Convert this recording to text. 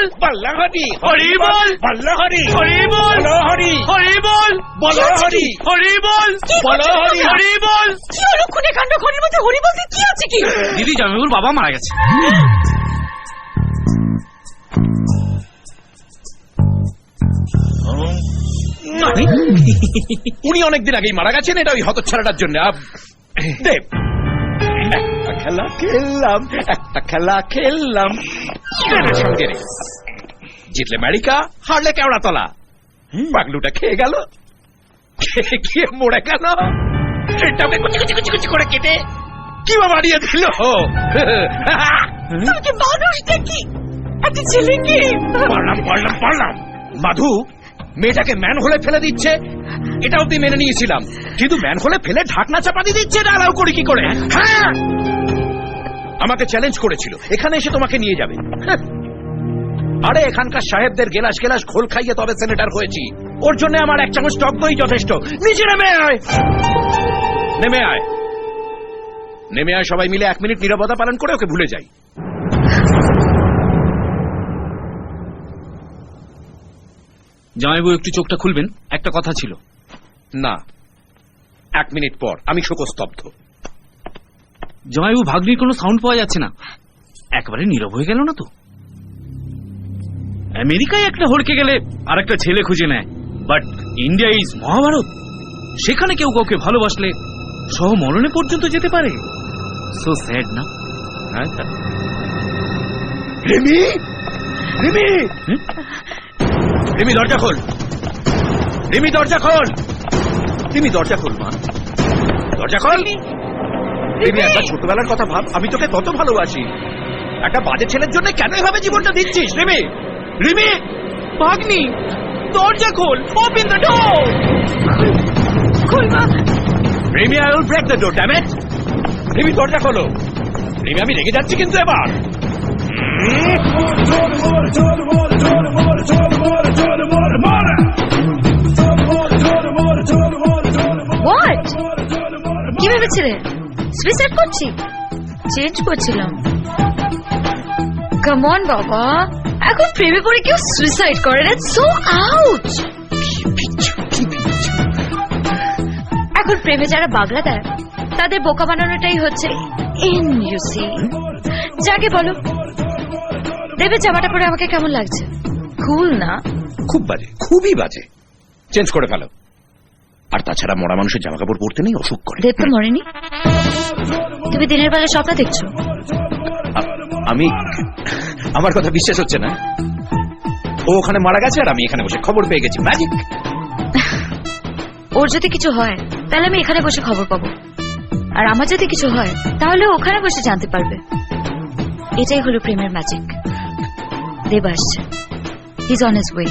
বল, বল্লা হরি, হরি বল, বল্লা হরি, হরি বল, বলো হরি, হরি বল, বলো হরি, হরি বল, বলো হরি। হরি বল। কি হলো? খুনে কাণ্ড, ঘরের মধ্যে হরি বলতে কি আছে কি? দিদি, জামাইবাবুর বাবা মারা গেছে। উনি অনেকদিন আগেই মারা গেছেন, এটা ওই হতচ্ছাড়াটার জন্য। দেব, একটা খেলা খেললাম, একটা খেলা খেললাম প্রেমের সঙ্গে রে। জিতলে আমেরিকা, হারলে কেওড়াতলা। পাগলুটা খেয়ে গেল, খেয়ে গিয়ে মরে গেল। ট্রেনটাকে কুচি কুচি কুচি কুচি করে কেটে কি বাবা বাড়িয়ে দিল। তুমি কি মানুষ নাকি? একটা ছেলেকে পারলাম। মাধু মেয়েটাকে ম্যান হলে ফেলে দিচ্ছে, এটা অব্দি মেনে নিয়েছিলাম, কিন্তু ম্যান হলে ফেলে ঢাকনা চাপা দিয়ে দিচ্ছে, এটা অ্যালাউ করি কি করে? হ্যাঁ, আমাকে চ্যালেঞ্জ করেছিল এখানে এসে তোমাকে নিয়ে যাবে। আরে এখানকার সাহেবদের গেলাস গেলাস ঘোল খাইয়ে তবে সেনেটার হয়েছি, ওর জন্য আমার এক চামচ টক দই যথেষ্ট। নিচে নেমে আয়, নেমে আয়, নেমে আয়। সবাই মিলে 1 মিনিট নীরবতা পালন করে ওকে ভুলে যাই। জামাইবাবু একটু চোখটা খুলবেন, একটা কথা ছিল। না, 1 মিনিট পর আমি শোকস্তব্ধ। জামাইবাবু, ভাগ্নির কোনো সাউন্ড পাওয়া যাচ্ছে না, একেবারে নীরব হয়ে গেল না তো? আমেরিকায় একটা হড়কে গেলে আর একটা ছেলে খুঁজে নেয়, বাট ইন্ডিয়া ইজ মহাভারত। সেখানে কেউ কাউকে ভালোবাসলে সহ মরণে পর্যন্ত যেতে পারে। সো স্যাড না? রিমি, রিমি, রিমি দরজা খোল, রিমি দরজা খোল, রিমি দরজা খোল, মা দরজা খোল। রিমি, একবার ছোটবেলার কথা ভাব, আমি তোকে কত ভালোবাসি। একটা বাজে ছেলের জন্য কেন এভাবে জীবনটা দিচ্ছিস? রিমি, রিমি, ভাগ্নি দরজা খোল, ওপেন দ্য ডোর। খোল মা। Rimi, I will break the door, damn it. Rimi দরজা খোলো। রিমি, আমি রেগে যাচ্ছি কিন্তু এবার। হোয়াট? কি ভেবেছিলে? সুইসাইড করছি? চেঞ্জ করছিলাম। কাম অন বাবা, এখন প্রেমে পড়ে কেউ সুইসাইড করে না? So out. এখন প্রেমে যারা বাগলা দেয় তাদের বোকা বানানোটাই হচ্ছে ইন, ইউ সি। যাকে বলো, দেবের জামাটা পরে আমাকে কেমন লাগছে? কুল না? খুব বাজে, খুবই বাজে। চেঞ্জ করে ফেলো। আর তাছাড়া মরা মানুষের জামা কাপড় পরতে নেই, অসুখ করে। দেব তো মরেনি। তুমি দিনের বেলা স্বপ্ন দেখছো? আমি, আমার কথা বিশ্বাস হচ্ছে না? ও ওখানে মারা গেছে আর আমি এখানে বসে খবর পেয়ে গেছি। ম্যাজিক। ওর যদি কিছু হয় তাহলে আমি এখানে বসে খবর পাবো, আর আমার যদি কিছু হয় তাহলে ওখানে বসে জানতে পারবে। এটাই হলো প্রেমের ম্যাজিক। দেব আসছে, he is on his way.